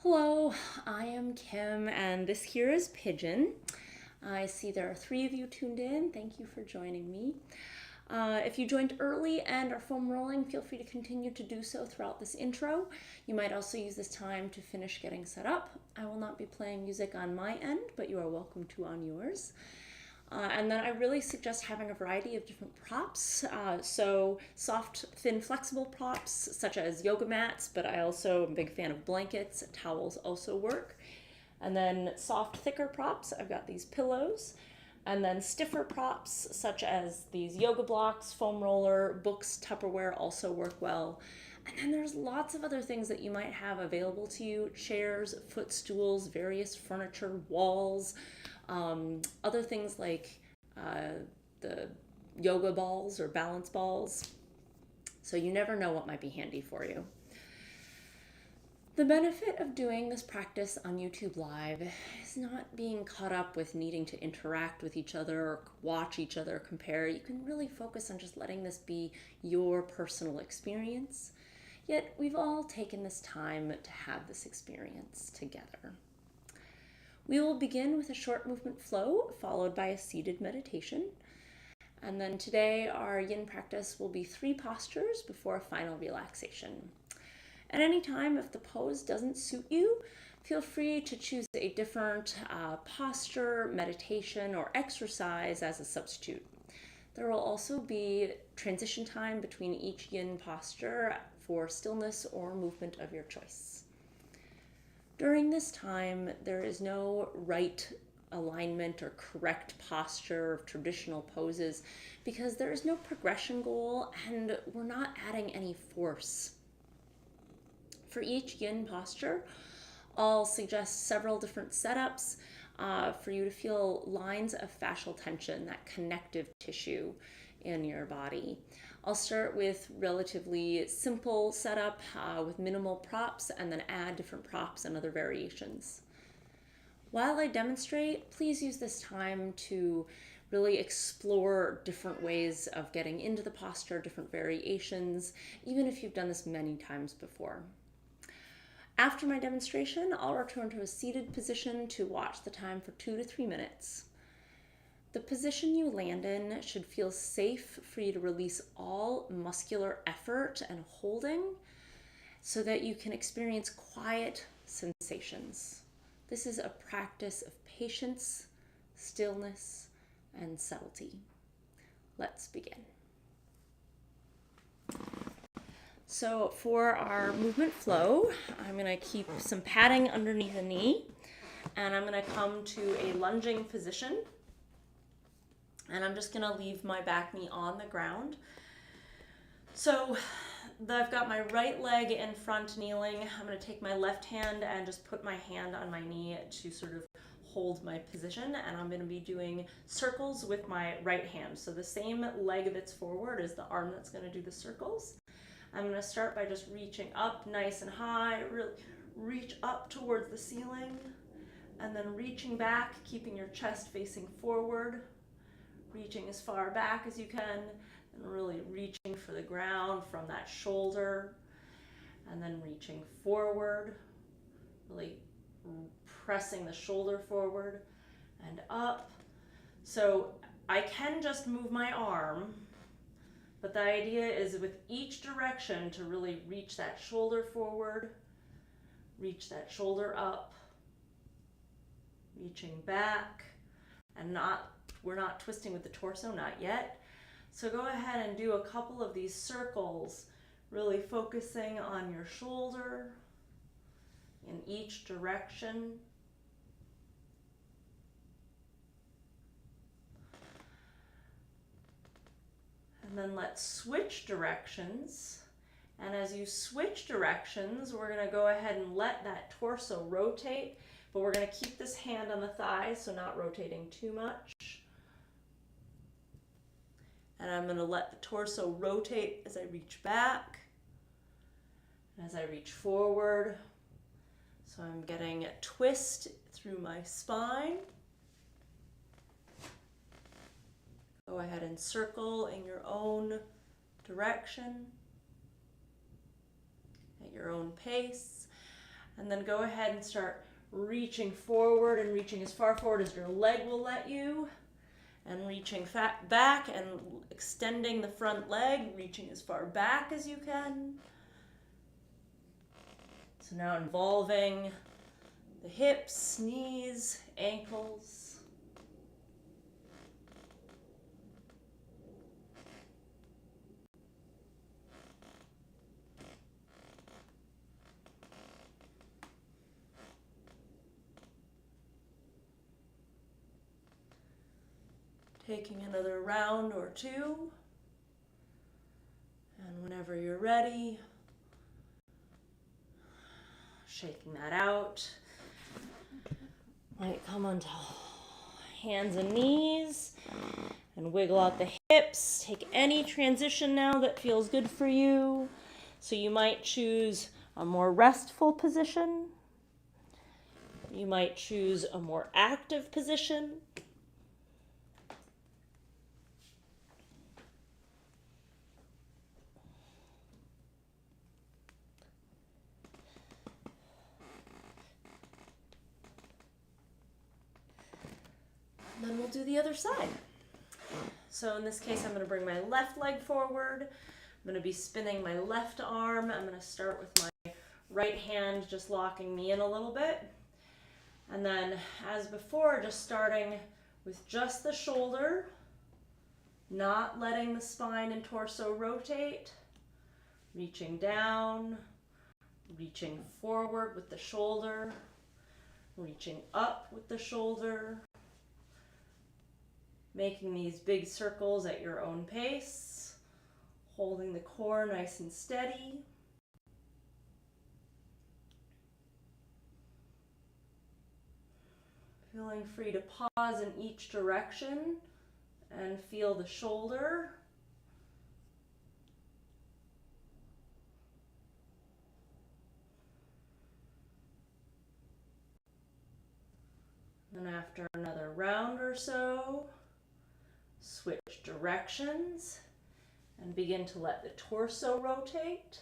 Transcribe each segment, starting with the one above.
Hello, I am Kim, and this here is Pigeon. I see there are 3 of you tuned in. Thank you for joining me. If you joined early and are foam rolling, feel free to continue to do so throughout this intro. You might also use this time to finish getting set up. I will not be playing music on my end, but you are welcome to on yours. And then I really suggest having a variety of different props. So soft, thin, flexible props such as yoga mats, but I also am a big fan of blankets. Towels also work. And then soft, thicker props, I've got these pillows. And then stiffer props such as these yoga blocks, foam roller, books, Tupperware also work well. And then there's lots of other things that you might have available to you: chairs, footstools, various furniture, walls, other things like the yoga balls or balance balls. So you never know what might be handy for you. The benefit of doing this practice on YouTube Live is not being caught up with needing to interact with each other or watch each other compare. You can really focus on just letting this be your personal experience. Yet we've all taken this time to have this experience together. We will begin with a short movement flow followed by a seated meditation. And then today our yin practice will be 3 postures before a final relaxation. At any time, if the pose doesn't suit you, feel free to choose a different posture, meditation, or exercise as a substitute. There will also be transition time between each yin posture for stillness or movement of your choice. During this time, there is no right alignment or correct posture of traditional poses because there is no progression goal and we're not adding any force. For each yin posture, I'll suggest several different setups for you to feel lines of fascial tension, that connective tissue in your body. I'll start with relatively simple setup with minimal props and then add different props and other variations. While I demonstrate, please use this time to really explore different ways of getting into the posture, different variations, even if you've done this many times before. After my demonstration, I'll return to a seated position to watch the time for 2 to 3 minutes. The position you land in should feel safe for you to release all muscular effort and holding so that you can experience quiet sensations. This is a practice of patience, stillness, and subtlety. Let's begin. So for our movement flow, I'm going to keep some padding underneath the knee, and I'm going to come to a lunging position, and I'm just going to leave my back knee on the ground. So I've got my right leg in front kneeling. I'm going to take my left hand and just put my hand on my knee to sort of hold my position, and I'm going to be doing circles with my right hand. So the same leg that's forward is the arm that's going to do the circles. I'm going to start by just reaching up nice and high, really reach up towards the ceiling, and then reaching back, keeping your chest facing forward, reaching as far back as you can, and really reaching for the ground from that shoulder, and then reaching forward, really pressing the shoulder forward and up. So I can just move my arm, but the idea is with each direction to really reach that shoulder forward, reach that shoulder up, reaching back, and we're not twisting with the torso, not yet. So go ahead and do a couple of these circles, really focusing on your shoulder in each direction. And then let's switch directions. And as you switch directions, we're going to go ahead and let that torso rotate, but we're going to keep this hand on the thigh, so not rotating too much. And I'm going to let the torso rotate as I reach back and as I reach forward. So I'm getting a twist through my spine. Go ahead and circle in your own direction, at your own pace. And then go ahead and start reaching forward and reaching as far forward as your leg will let you. And reaching back and extending the front leg, reaching as far back as you can. So now involving the hips, knees, ankles. Taking another round or two. And whenever you're ready, shaking that out. Might come onto hands and knees and wiggle out the hips. Take any transition now that feels good for you. So you might choose a more restful position. You might choose a more active position. And then we'll do the other side. So in this case, I'm going to bring my left leg forward. I'm going to be spinning my left arm. I'm going to start with my right hand just locking me in a little bit. And then as before, just starting with just the shoulder, not letting the spine and torso rotate, reaching down, reaching forward with the shoulder, reaching up with the shoulder, making these big circles at your own pace, holding the core nice and steady. Feeling free to pause in each direction and feel the shoulder. And after another round or so, switch directions and begin to let the torso rotate.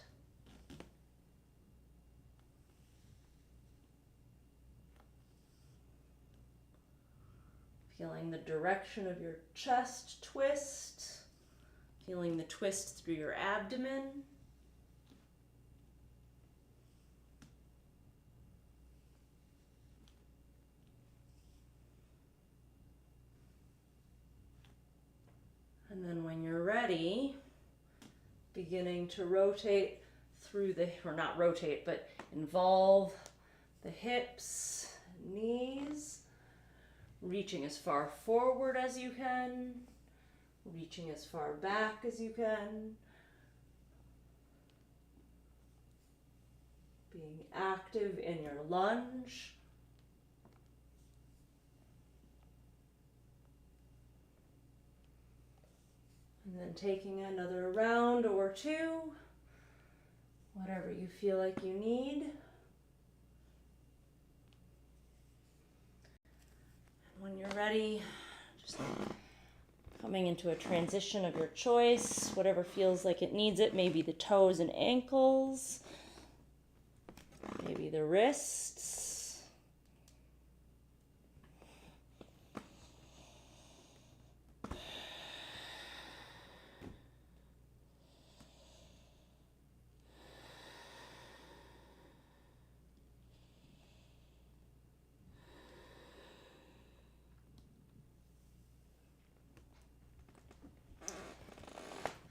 Feeling the direction of your chest twist, feeling the twist through your abdomen. And then when you're ready, beginning to rotate through the, or not rotate, but involve the hips, knees, reaching as far forward as you can, reaching as far back as you can, being active in your lunge. And then taking another round or two, whatever you feel like you need. And when you're ready, just coming into a transition of your choice, whatever feels like it needs it, maybe the toes and ankles, maybe the wrists.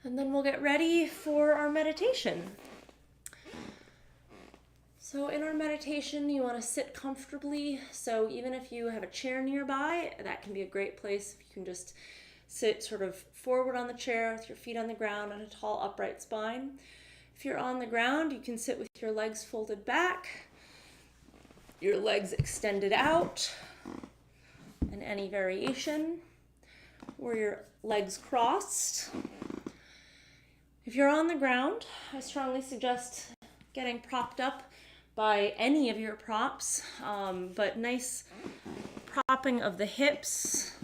And then we'll get ready for our meditation. So in our meditation, you want to sit comfortably. So even if you have a chair nearby, that can be a great place. If you can just sit sort of forward on the chair with your feet on the ground on a tall upright spine. If you're on the ground, you can sit with your legs folded back, your legs extended out in any variation, or your legs crossed. If you're on the ground, I strongly suggest getting propped up by any of your props, but nice propping of the hips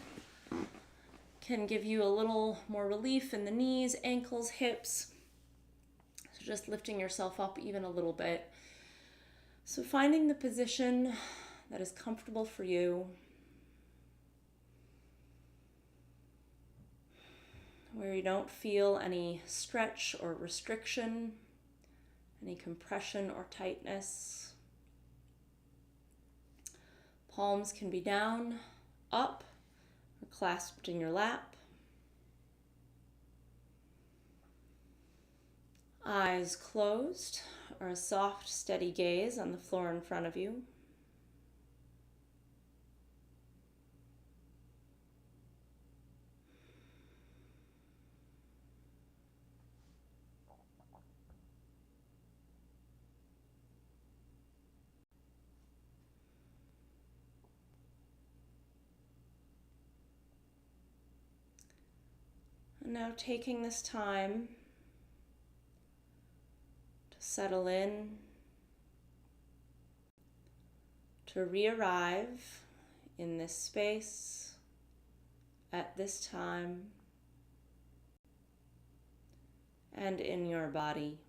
can give you a little more relief in the knees, ankles, hips. So just lifting yourself up even a little bit. So finding the position that is comfortable for you, where you don't feel any stretch or restriction, any compression or tightness. Palms can be down, up, or clasped in your lap. Eyes closed, or a soft, steady gaze on the floor in front of you. And now taking this time to settle in, to re-arrive in this space at this time and in your body.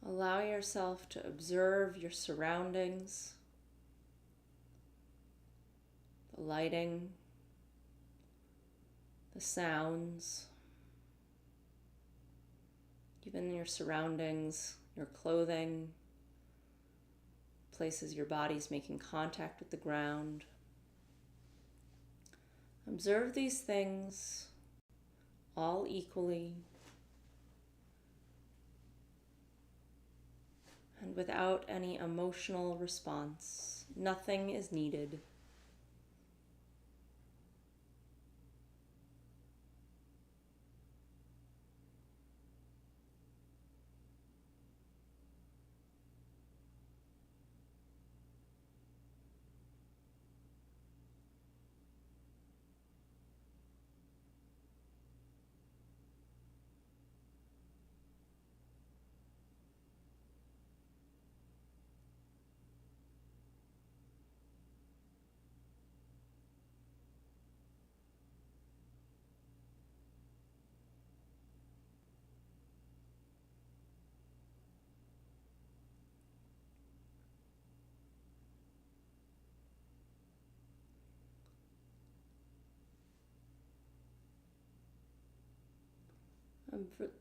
Allow yourself to observe your surroundings, the lighting, the sounds, even your surroundings, your clothing, places your body's making contact with the ground. Observe these things all equally and without any emotional response. Nothing is needed.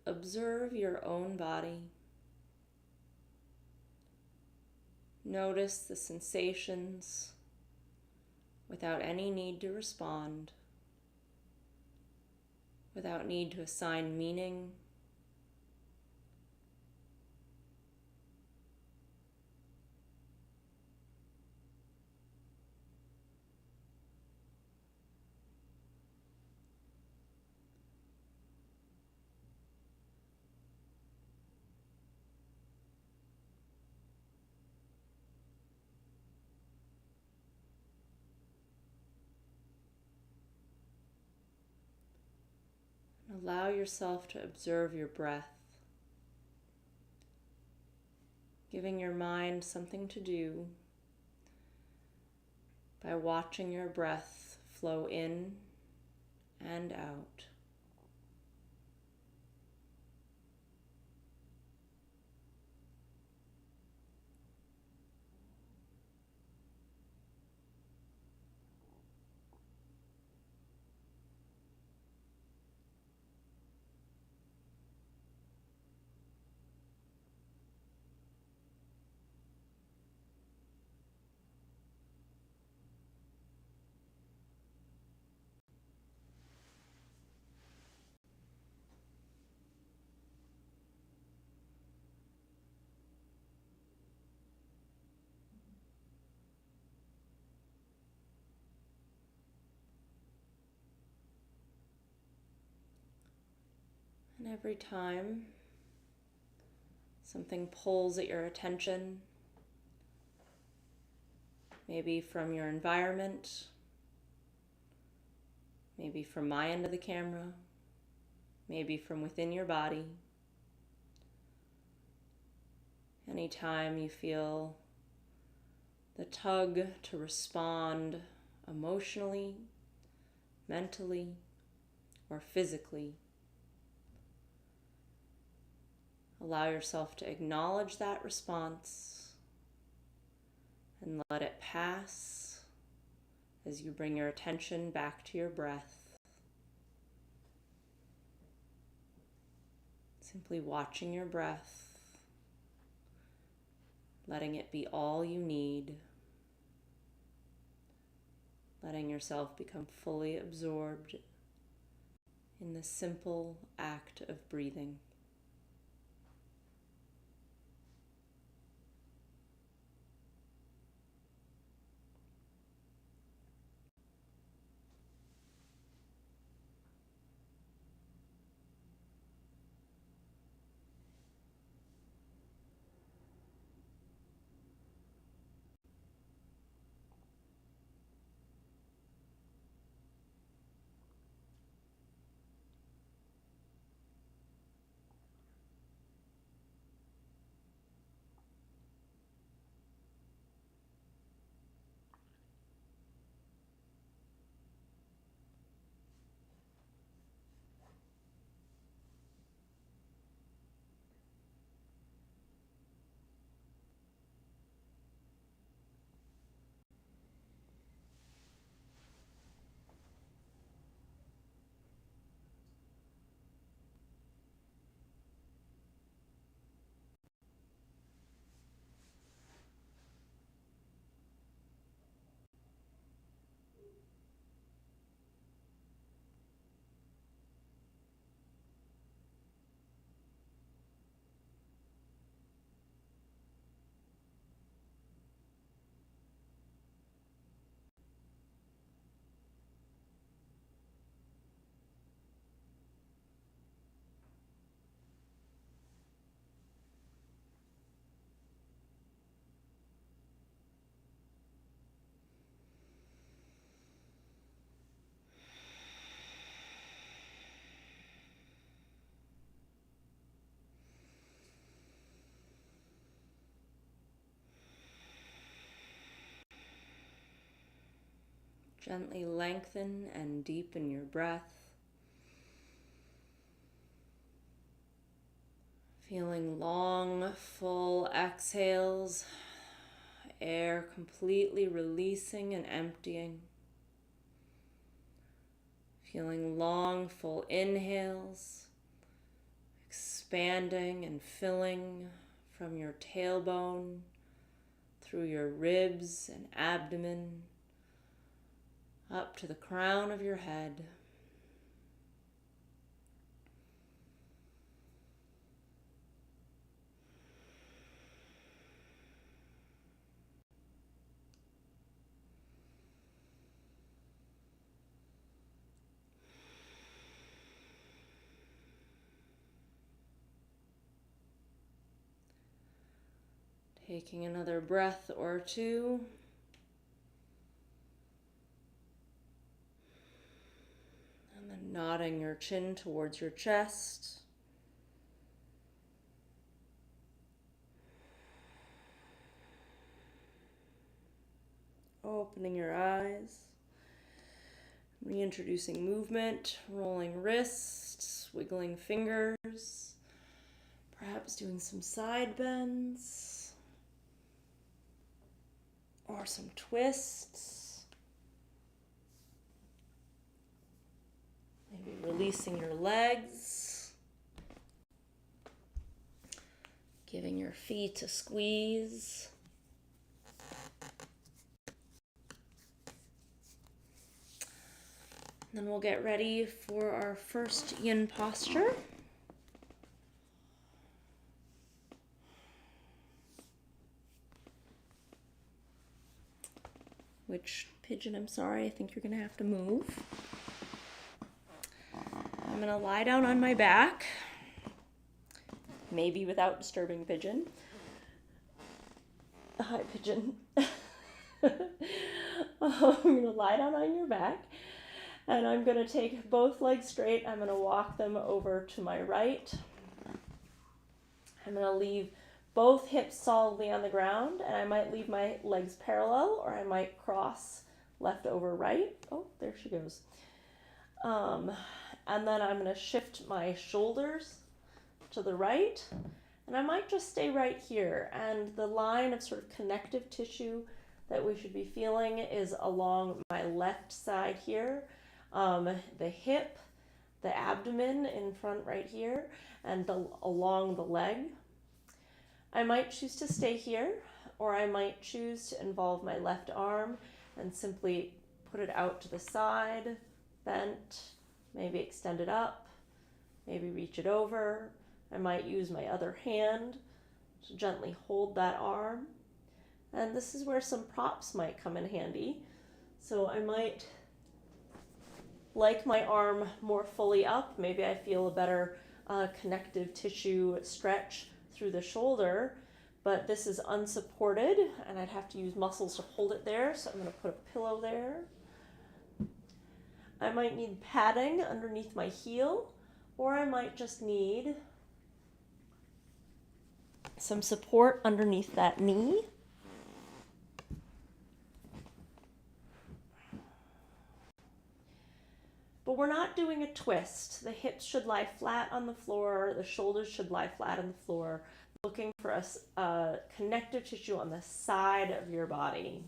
Observe your own body. Notice the sensations without any need to respond, without need to assign meaning. Allow yourself to observe your breath, giving your mind something to do by watching your breath flow in and out. every time something pulls at your attention, maybe from your environment, maybe from my end of the camera, maybe from within your body. Anytime you feel the tug to respond emotionally, mentally, or physically, allow yourself to acknowledge that response and let it pass as you bring your attention back to your breath. Simply watching your breath, letting it be all you need, letting yourself become fully absorbed in the simple act of breathing. Gently lengthen and deepen your breath, feeling long, full exhales, air completely releasing and emptying. Feeling long, full inhales, expanding and filling from your tailbone, through your ribs and abdomen, up to the crown of your head. Taking another breath or two. And then nodding your chin towards your chest. Opening your eyes. Reintroducing movement, rolling wrists, wiggling fingers. Perhaps doing some side bends. Or some twists. Maybe releasing your legs. Giving your feet a squeeze. Then we'll get ready for our first yin posture. Which pigeon, I'm sorry, I think you're gonna have to move. I'm gonna lie down on my back, maybe without disturbing pigeon. Hi, pigeon. I'm going to lie down on your back, and I'm going to take both legs straight. I'm going to walk them over to my right. I'm going to leave both hips solidly on the ground, and I might leave my legs parallel, or I might cross left over right. Oh, there she goes. And then I'm going to shift my shoulders to the right, and I might just stay right here. And the line of sort of connective tissue that we should be feeling is along my left side here, the hip, the abdomen in front right here, and along the leg. I might choose to stay here, or I might choose to involve my left arm and simply put it out to the side, bent, maybe extend it up, maybe reach it over. I might use my other hand to gently hold that arm. And this is where some props might come in handy. So I might like my arm more fully up. Maybe I feel a better connective tissue stretch through the shoulder, but this is unsupported and I'd have to use muscles to hold it there. So I'm going to put a pillow there. I might need padding underneath my heel, or I might just need some support underneath that knee. But we're not doing a twist. The hips should lie flat on the floor. The shoulders should lie flat on the floor. Looking for a connective tissue on the side of your body.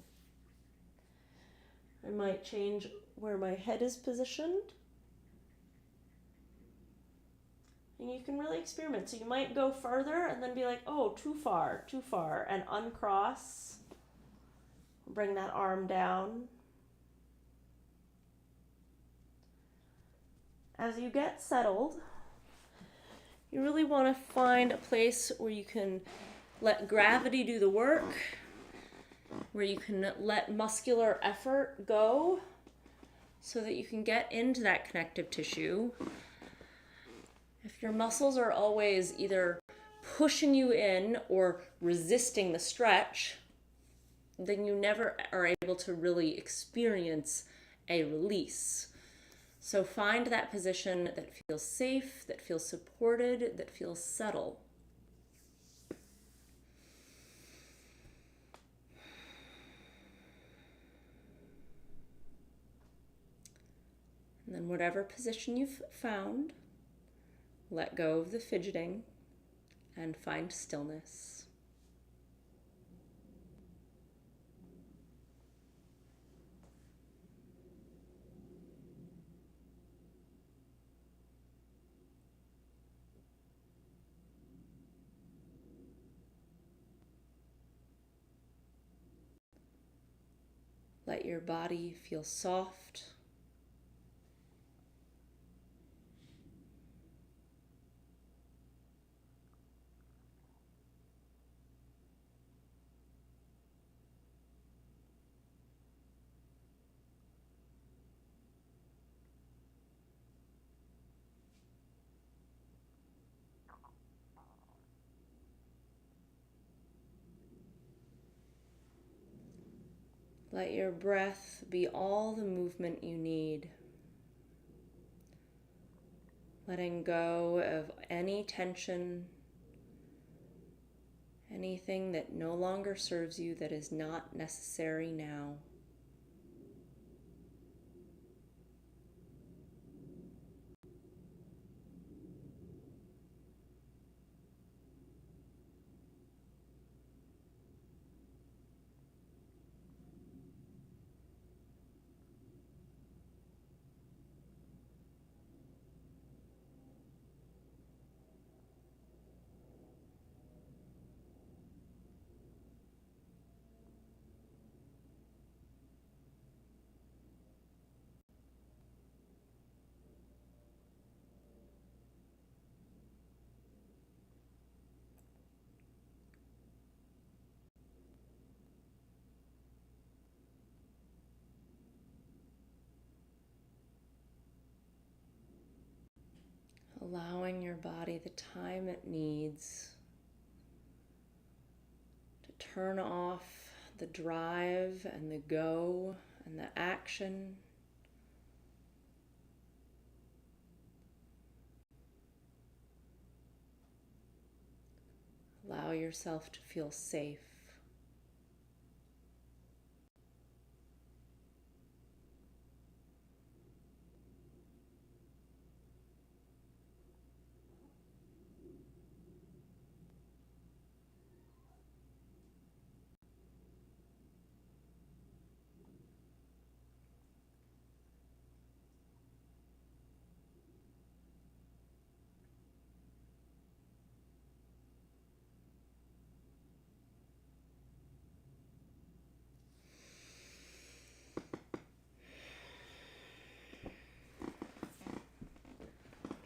I might change where my head is positioned. And you can really experiment. So you might go further and then be like, oh, too far, and uncross. Bring that arm down. As you get settled, you really want to find a place where you can let gravity do the work, where you can let muscular effort go so that you can get into that connective tissue. If your muscles are always either pushing you in or resisting the stretch, then you never are able to really experience a release. So find that position that feels safe, that feels supported, that feels settled. And then whatever position you've found, let go of the fidgeting and find stillness. Let your body feel soft. Let your breath be all the movement you need. Letting go of any tension, anything that no longer serves you, that is not necessary now. allowing your body the time it needs to turn off the drive and the go and the action. Allow yourself to feel safe.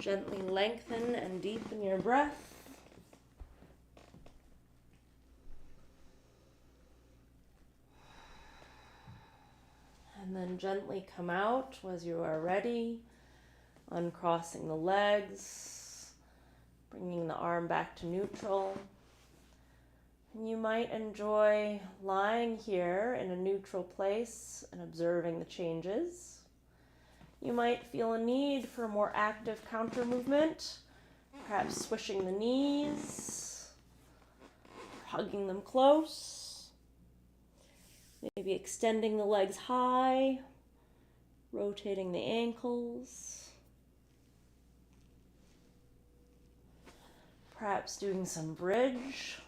Gently lengthen and deepen your breath. And then gently come out as you are ready, uncrossing the legs, bringing the arm back to neutral. And you might enjoy lying here in a neutral place and observing the changes. You might feel a need for more active counter movement, perhaps swishing the knees, hugging them close, maybe extending the legs high, rotating the ankles, perhaps doing some bridge,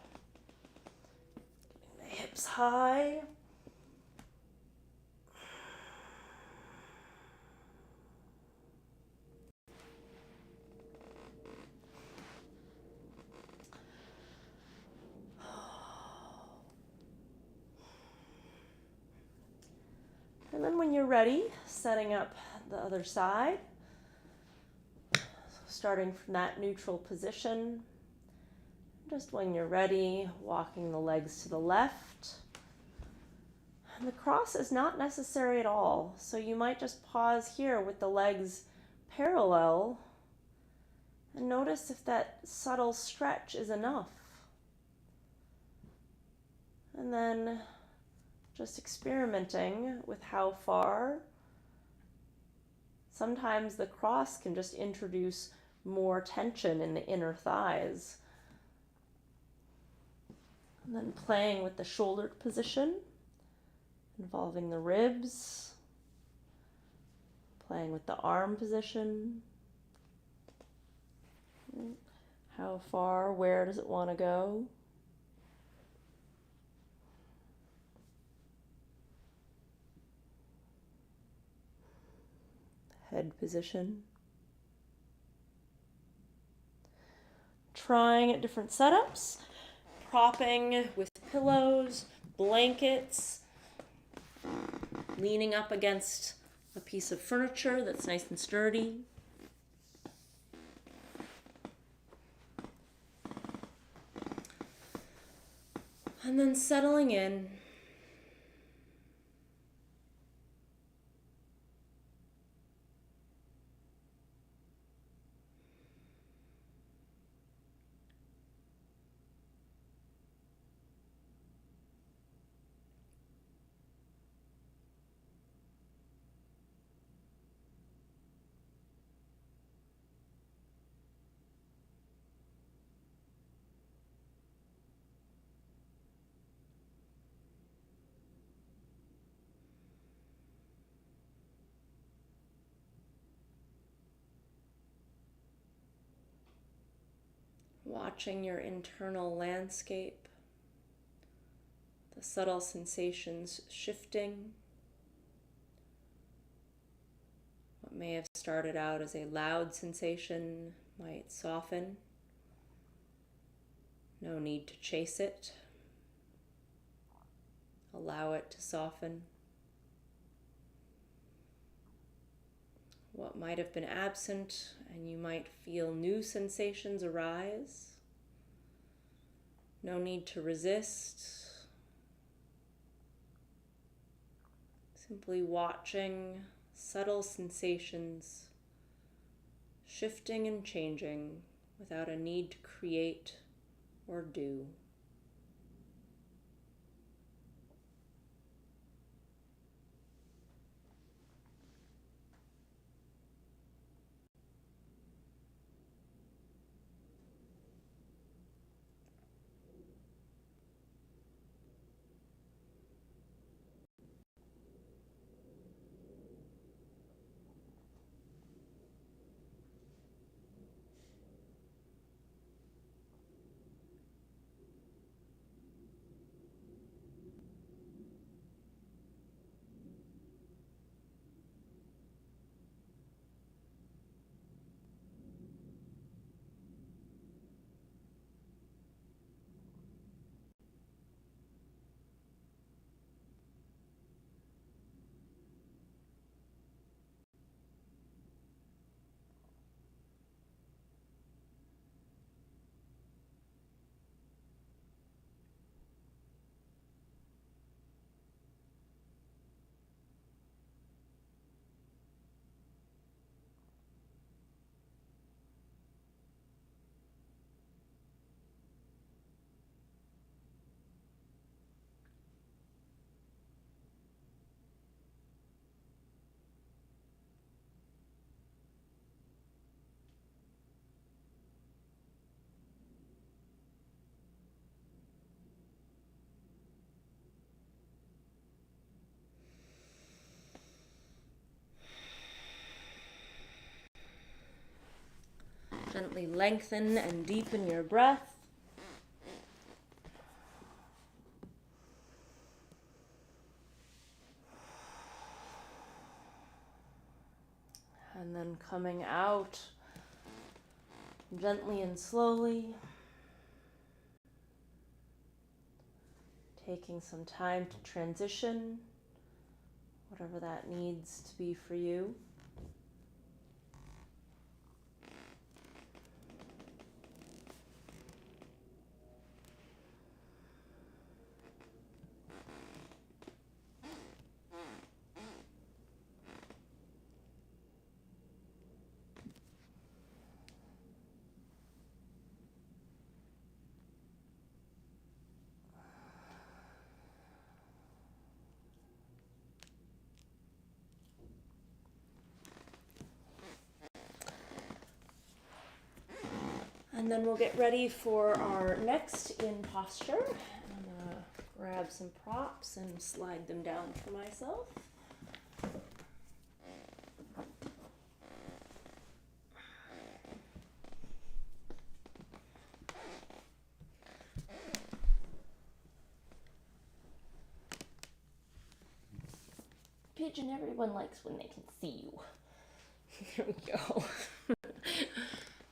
getting the hips high. And then when you're ready, setting up the other side, starting from that neutral position. Just when you're ready, walking the legs to the left. And the cross is not necessary at all, so you might just pause here with the legs parallel and notice if that subtle stretch is enough. And then just experimenting with how far. Sometimes the cross can just introduce more tension in the inner thighs. And then playing with the shoulder position, involving the ribs, playing with the arm position. How far, where does it want to go? Head position. Trying at different setups, propping with pillows, blankets, leaning up against a piece of furniture that's nice and sturdy. And then settling in. Watching your internal landscape, the subtle sensations shifting. What may have started out as a loud sensation might soften. No need to chase it. Allow it to soften. What might have been absent, and you might feel new sensations arise. No need to resist. Simply watching subtle sensations shifting and changing without a need to create or do. Gently lengthen and deepen your breath. And then coming out gently and slowly, taking some time to transition, whatever that needs to be for you. And then we'll get ready for our next Yin posture. I'm going to grab some props and slide them down for myself. Pigeon, everyone likes when they can see you. There we go.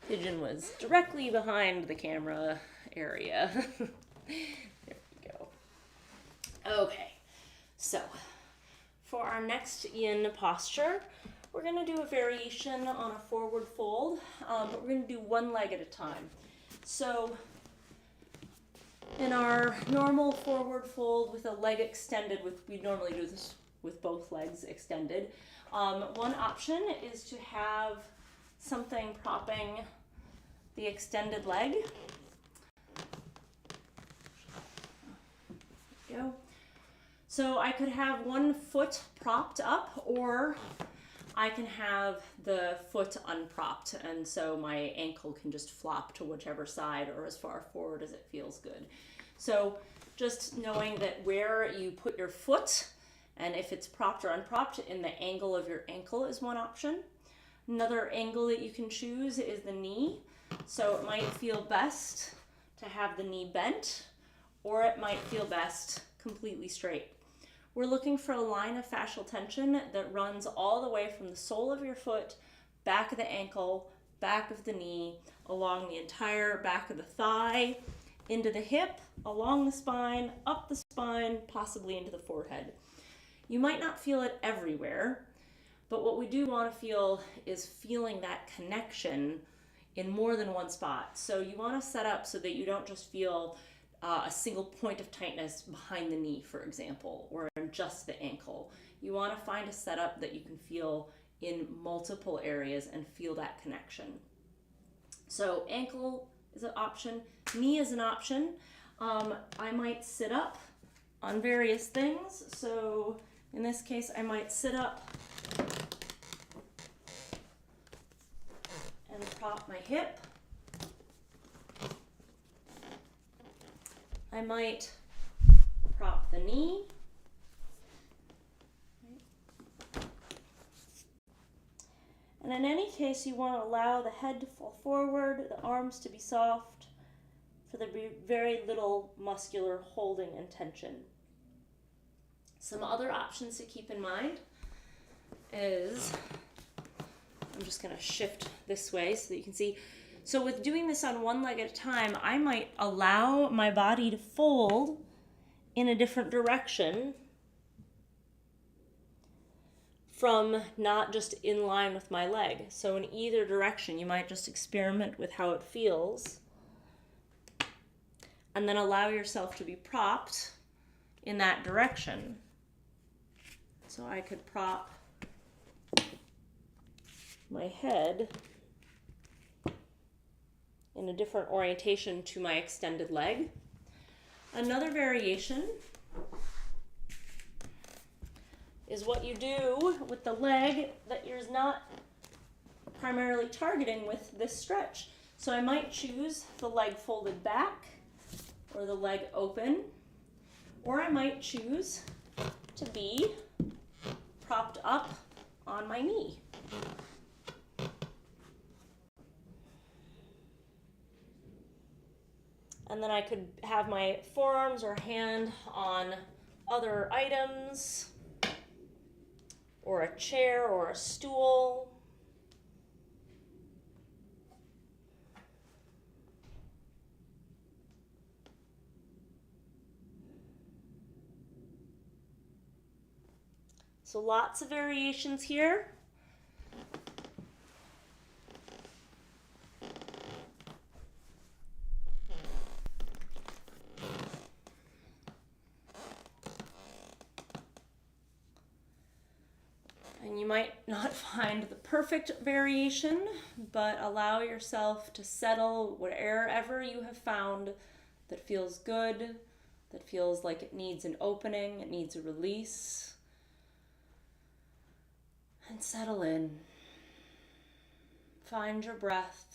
Pigeon was directly behind the camera area. There we go. Okay, so for our next Yin posture, we're going to do a variation on a forward fold, but we're going to do one leg at a time. So in our normal forward fold with a leg extended, we normally do this with both legs extended. One option is to have something propping the extended leg. There we go. So I could have one foot propped up, or I can have the foot unpropped, and so my ankle can just flop to whichever side or as far forward as it feels good. So just knowing that where you put your foot, and if it's propped or unpropped, in the angle of your ankle is one option. Another angle that you can choose is the knee. So it might feel best to have the knee bent, or it might feel best completely straight. We're looking for a line of fascial tension that runs all the way from the sole of your foot, back of the ankle, back of the knee, along the entire back of the thigh, into the hip, along the spine, up the spine, possibly into the forehead. You might not feel it everywhere, but what we do want to feel is feeling that connection in more than one spot. So you want to set up so that you don't just feel a single point of tightness behind the knee, for example, or in just the ankle. You want to find a setup that you can feel in multiple areas and feel that connection. So ankle is an option, knee is an option. I might sit up on various things. So in this case, I might sit up and prop my hip. I might prop the knee. And in any case, you want to allow the head to fall forward, the arms to be soft, for there to be very little muscular holding and tension. Some other options to keep in mind is, I'm just going to shift this way so that you can see. So with doing this on one leg at a time, I might allow my body to fold in a different direction from not just in line with my leg. So in either direction, you might just experiment with how it feels, and then allow yourself to be propped in that direction. So I could prop my head in a different orientation to my extended leg. Another variation is what you do with the leg that you're not primarily targeting with this stretch. So I might choose the leg folded back or the leg open, or I might choose to be propped up on my knee. And then I could have my forearms or hand on other items, or a chair or a stool. So lots of variations here. And you might not find the perfect variation, but allow yourself to settle wherever you have found that feels good, that feels like it needs an opening, it needs a release. And settle in. Find your breath.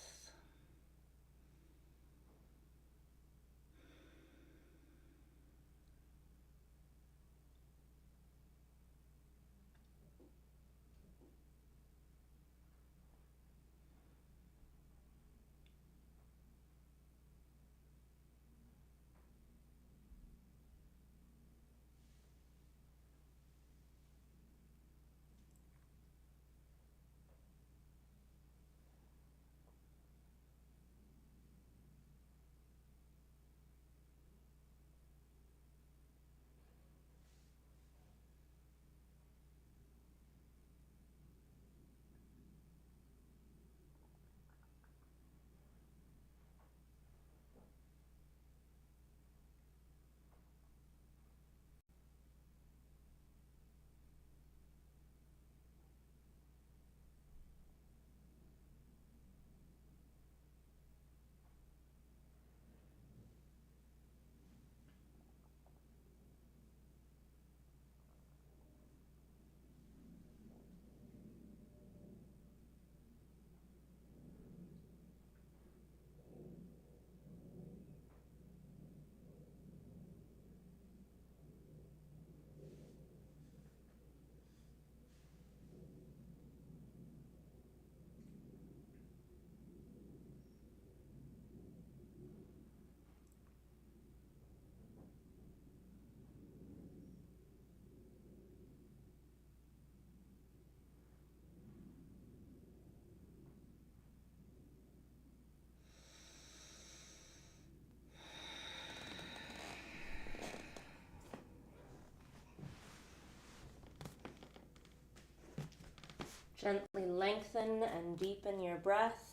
Gently lengthen and deepen your breath.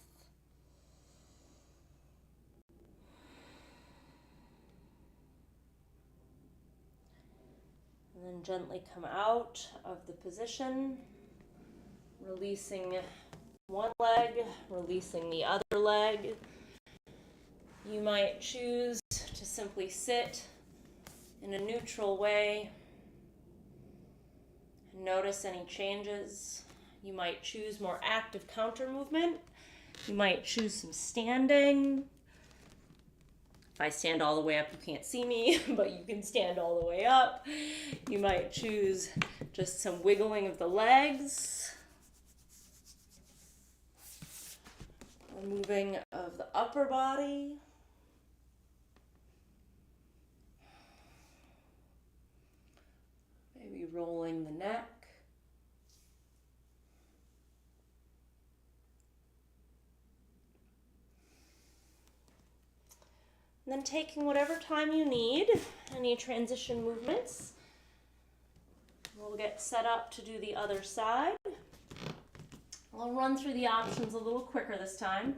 And then gently come out of the position, releasing one leg, releasing the other leg. You might choose to simply sit in a neutral way and notice any changes. You might choose more active counter movement. You might choose some standing. If I stand all the way up, you can't see me, but you can stand all the way up. You might choose just some wiggling of the legs. Or moving of the upper body. Maybe rolling the neck. And then taking whatever time you need, any transition movements. We'll get set up to do the other side. I'll run through the options a little quicker this time.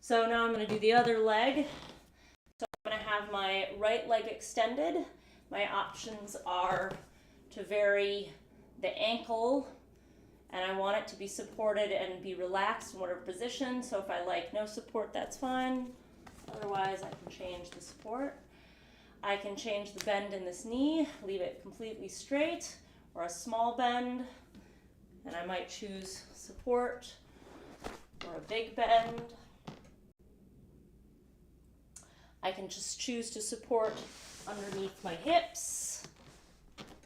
So now I'm going to do the other leg. So I'm going to have my right leg extended. My options are to vary the ankle, and I want it to be supported and be relaxed in whatever position. So if I like no support, that's fine. Otherwise, I can change the support. I can change the bend in this knee, leave it completely straight, or a small bend, and I might choose support or a big bend. I can just choose to support underneath my hips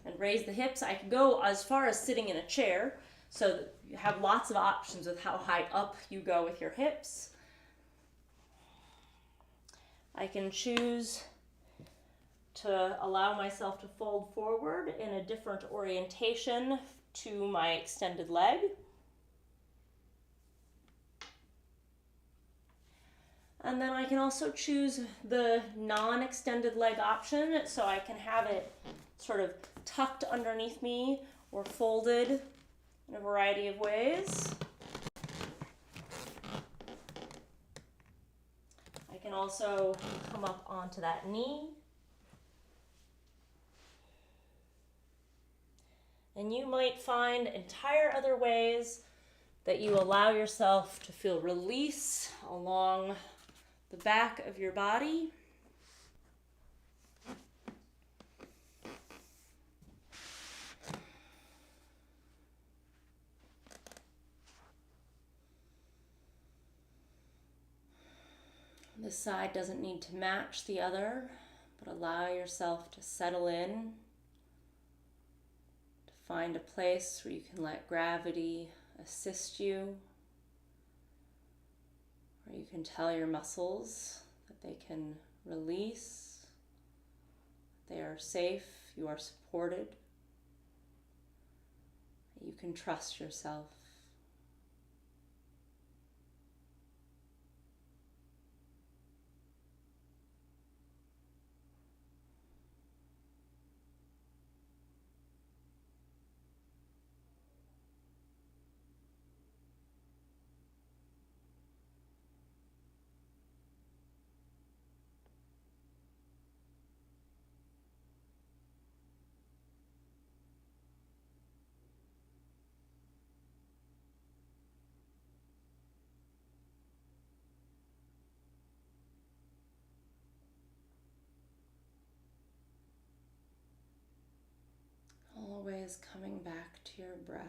and raise the hips. I can go as far as sitting in a chair, so that you have lots of options with how high up you go with your hips. I can choose to allow myself to fold forward in a different orientation to my extended leg. And then I can also choose the non-extended leg option, so I can have it sort of tucked underneath me or folded in a variety of ways. I can also come up onto that knee. And you might find entire other ways that you allow yourself to feel release along the back of your body. This side doesn't need to match the other, but allow yourself to settle in, to find a place where you can let gravity assist you, where you can tell your muscles that they can release, they are safe, you are supported, you can trust yourself. Always coming back to your breath.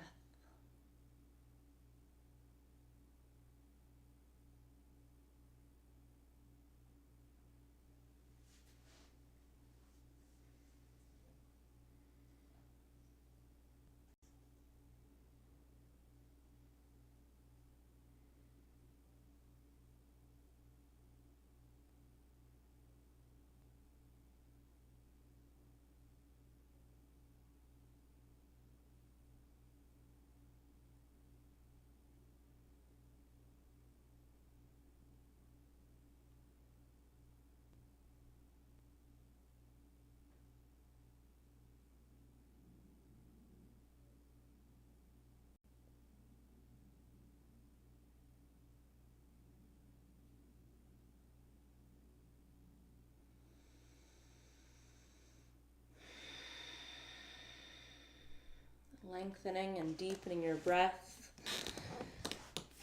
Lengthening and deepening your breath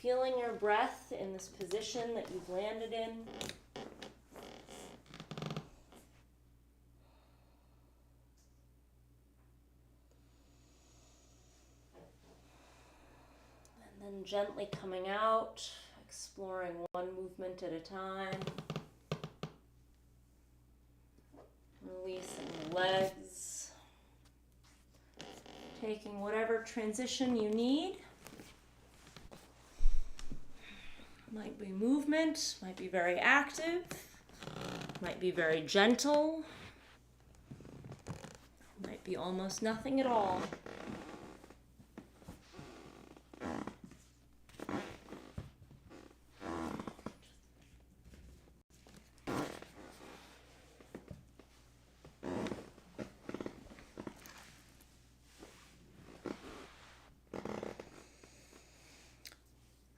feeling your breath in this position that you've landed in. And then gently coming out, exploring one movement at a time. Releasing the legs. Taking whatever transition you need. Might be movement, might be very active, might be very gentle, might be almost nothing at all.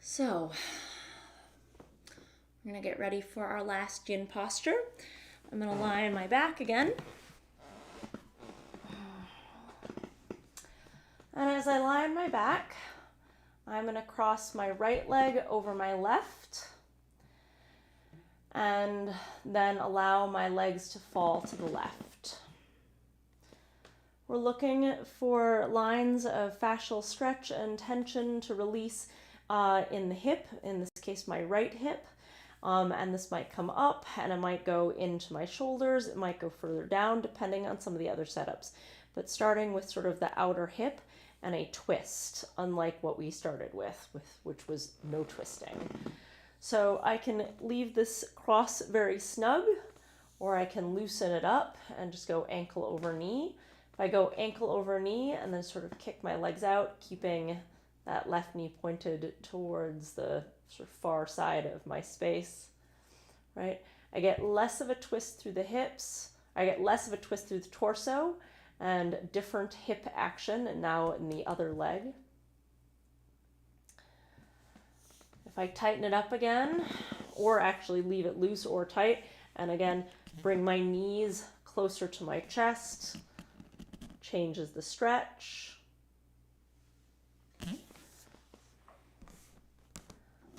So, I'm going to get ready for our last yin posture. I'm going to lie on my back again. And as I lie on my back, I'm going to cross my right leg over my left and then allow my legs to fall to the left. We're looking for lines of fascial stretch and tension to release in the hip, in this case my right hip, and this might come up and it might go into my shoulders, it might go further down depending on some of the other setups, but starting with sort of the outer hip and a twist, unlike what we started with which was no twisting. So I can leave this cross very snug, or I can loosen it up and just go ankle over knee. If I go ankle over knee and then sort of kick my legs out, keeping that left knee pointed towards the sort of far side of my space, right? I get less of a twist through the hips. I get less of a twist through the torso and different hip action, and now in the other leg. If I tighten it up again, or actually leave it loose or tight, and again, bring my knees closer to my chest, changes the stretch.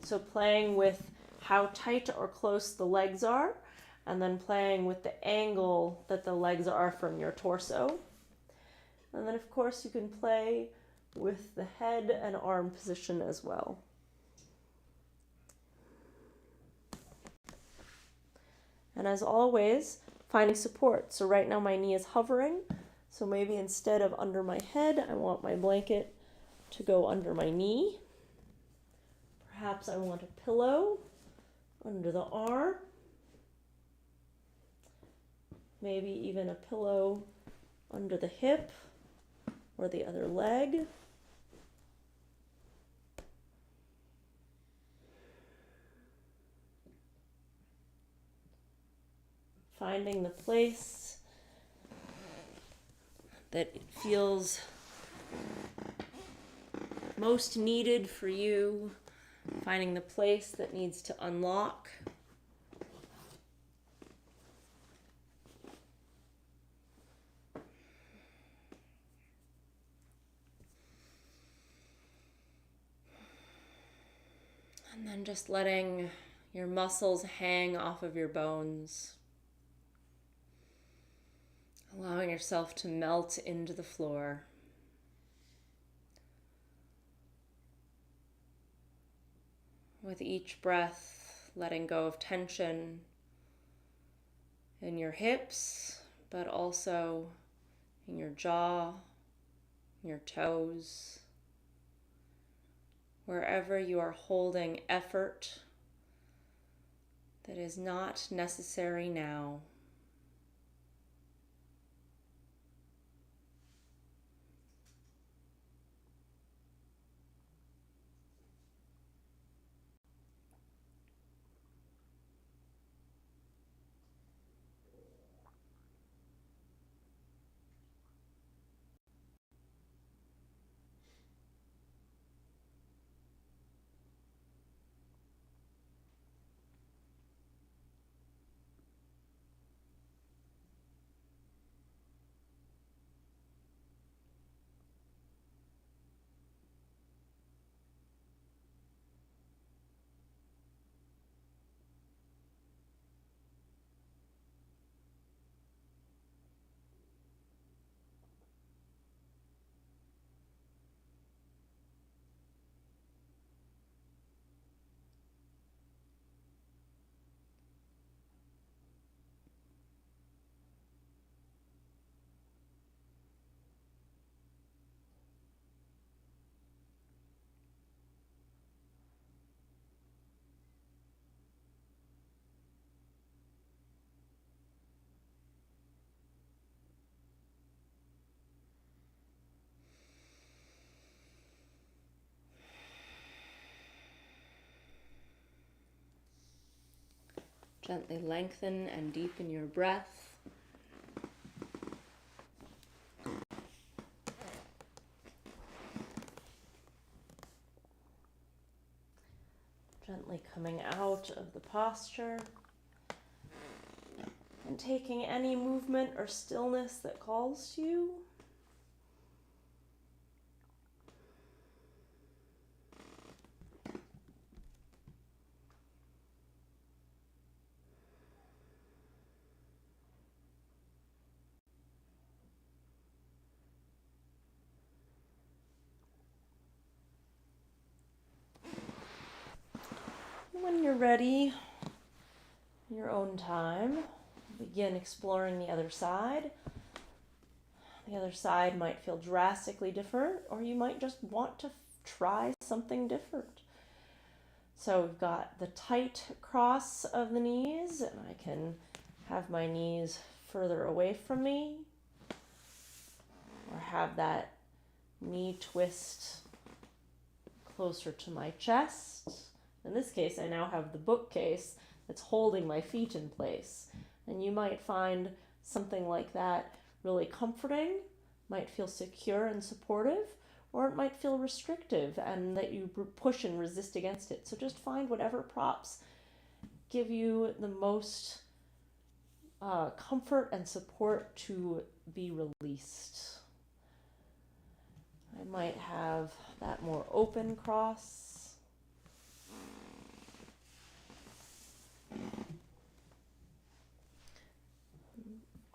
So playing with how tight or close the legs are, and then playing with the angle that the legs are from your torso. And then of course you can play with the head and arm position as well. And as always, finding support. So right now my knee is hovering. So maybe instead of under my head, I want my blanket to go under my knee. Perhaps I want a pillow under the arm. Maybe even a pillow under the hip or the other leg. Finding the place that feels most needed for you. Finding the place that needs to unlock. And then just letting your muscles hang off of your bones. Allowing yourself to melt into the floor. With each breath, letting go of tension in your hips, but also in your jaw, your toes, wherever you are holding effort that is not necessary now. Gently lengthen and deepen your breath. Gently coming out of the posture and taking any movement or stillness that calls to you. When you're ready, in your own time, begin exploring the other side. The other side might feel drastically different, or you might just want to try something different. So we've got the tight cross of the knees, and I can have my knees further away from me, or have that knee twist closer to my chest. In this case, I now have the bookcase that's holding my feet in place. And you might find something like that really comforting, might feel secure and supportive, or it might feel restrictive and that you push and resist against it. So just find whatever props give you the most comfort and support to be released. I might have that more open cross.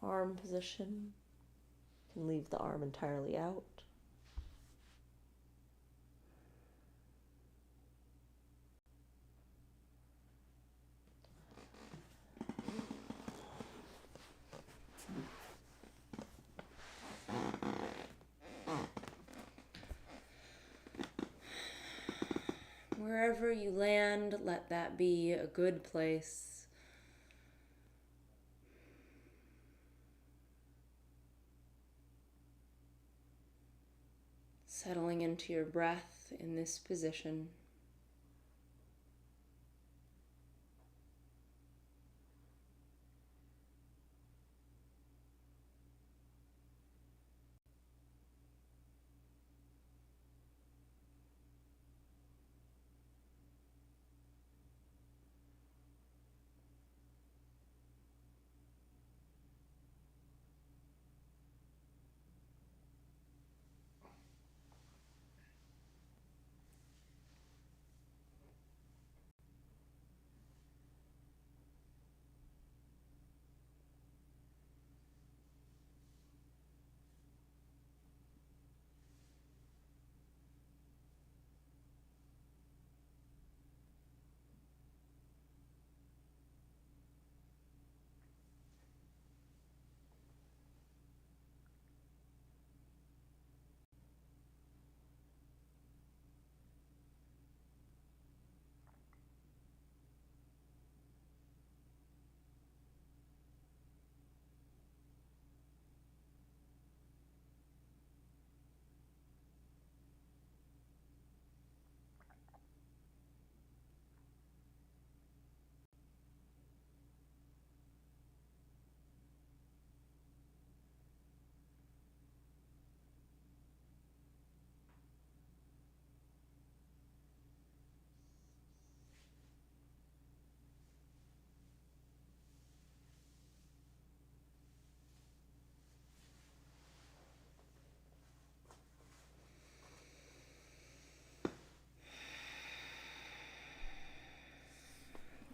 Arm position. You can leave the arm entirely out. Wherever you land, let that be a good place. Settling into your breath in this position.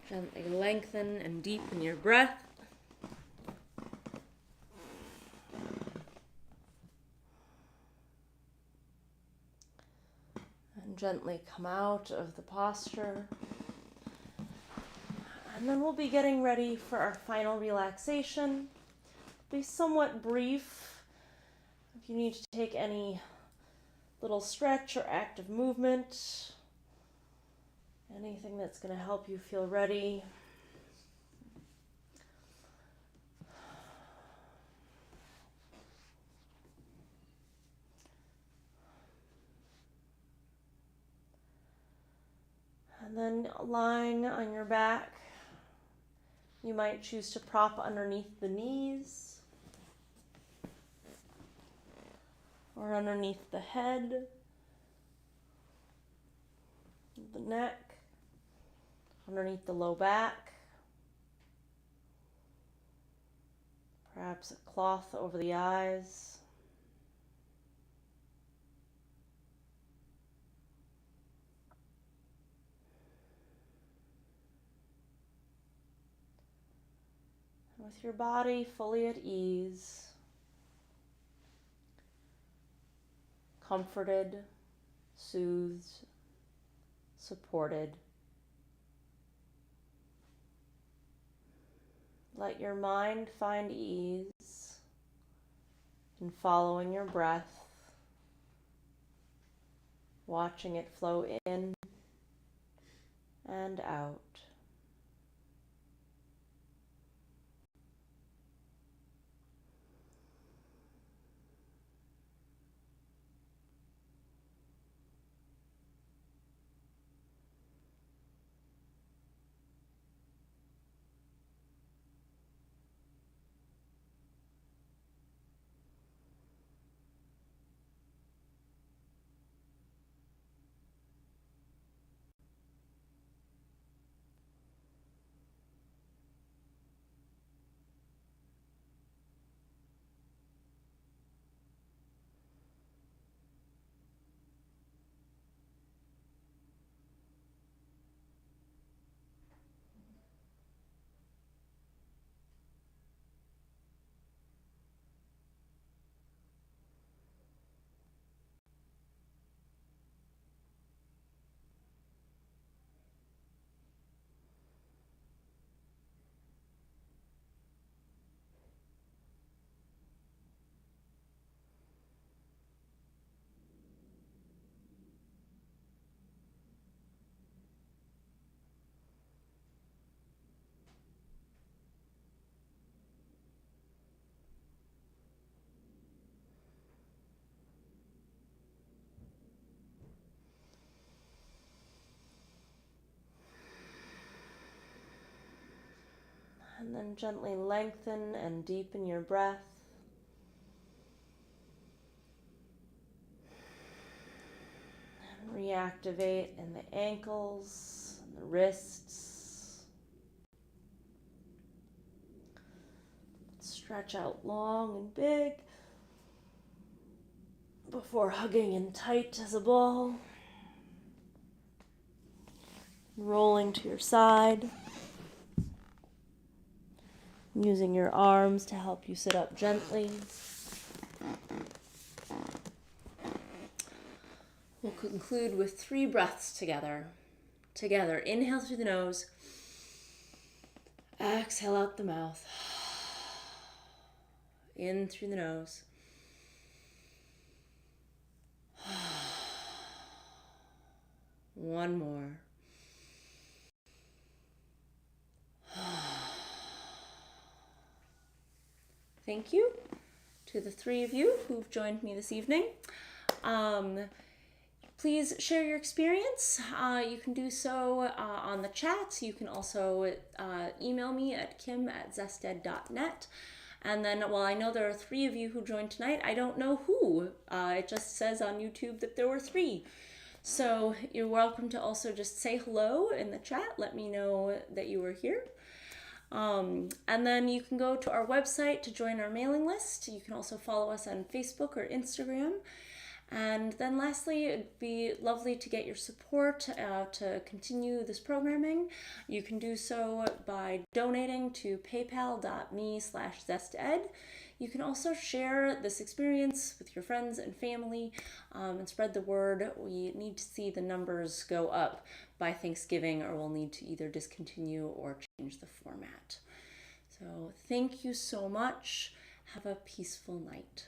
Gently lengthen and deepen your breath. And gently come out of the posture. And then we'll be getting ready for our final relaxation. Be somewhat brief. If you need to take any little stretch or active movement, anything that's going to help you feel ready. And then lying on your back, You might choose to prop underneath the knees or underneath the head, the neck, underneath the low back. Perhaps a cloth over the eyes. With your body fully at ease, comforted, soothed, supported, let your mind find ease in following your breath, watching it flow in and out. And then gently lengthen and deepen your breath. And reactivate in the ankles, and the wrists. Stretch out long and big before hugging in tight as a ball. Rolling to your side. Using your arms to help you sit up gently. We'll conclude with 3 breaths together. Together, inhale through the nose. Exhale out the mouth. In through the nose. One more. Thank you to the 3 of you who've joined me this evening. Please share your experience. You can do so on the chat. You can also email me at kym@zested.net. And then, while I know there are 3 of you who joined tonight, I don't know who. It just says on YouTube that there were 3. So you're welcome to also just say hello in the chat. Let me know that you were here. And then you can go to our website to join our mailing list. You can also follow us on Facebook or Instagram. And then lastly, it'd be lovely to get your support to continue this programming. You can do so by donating to paypal.me/zested. You can also share this experience with your friends and family and spread the word. We need to see the numbers go up by Thanksgiving, or we'll need to either discontinue or change the format. So thank you so much. Have a peaceful night.